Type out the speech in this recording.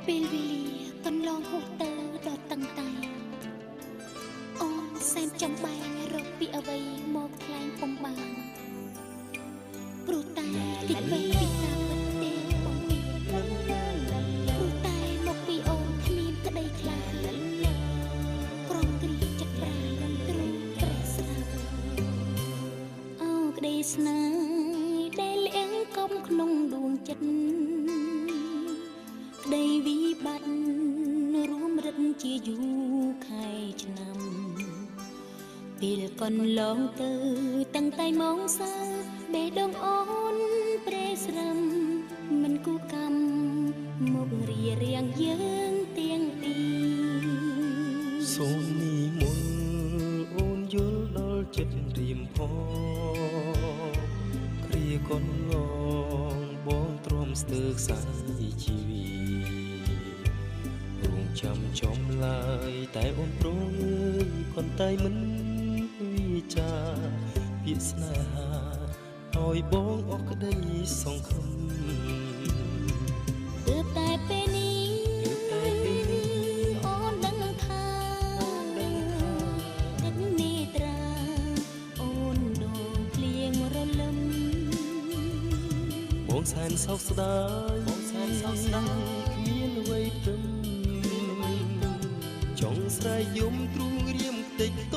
ពេលវេលាកន្លងហួសទៅដល់តឹងតែអូនសែនចំបែងរកពីអ្វីមកថ្លែងពំបានព្រោះតែតិចវេពីការពិតទេបងពីព្រោះតែមកពីអូនគ្មានក្តីខ្លាចក្រំគ្រីចិត្តប្រានឹងទ្រូងព្រះស្នាអូក្តីស្នេហ៍ដែលលៀងកំក្នុងដួងចិត្តក្តីវិបត្តិរួមរិទ្ធជាយូរខែឆ្នាំពេលកន្លងទៅតាំងតែម៉ោងសៅបេះដូងអូនប្រេស្រឹមមិនគូកម្មមករៀបរៀងយើងទាំងពីរសូមនិមន្តអូនយល់ដល់ចិត្តរៀមផងគ្រាកន្លងបងទ្រាំស្ទើរខ្សែជីវីរងចាំចំឡើយតែអូនព្រមcòn tayមិនវិចាពាក្យស្នេហាឲ្យបងអស់ក្តីសង្ឃឹមទើបតែពេលនេះអូនដឹងថាទឹកនេត្រាអូនដងភ្លៀងរលឹមបងសែនសោកស្ដាយគ្មានអ្វីព្រឹមចង់ស្រែកយំទ្រូងរៀមតិចត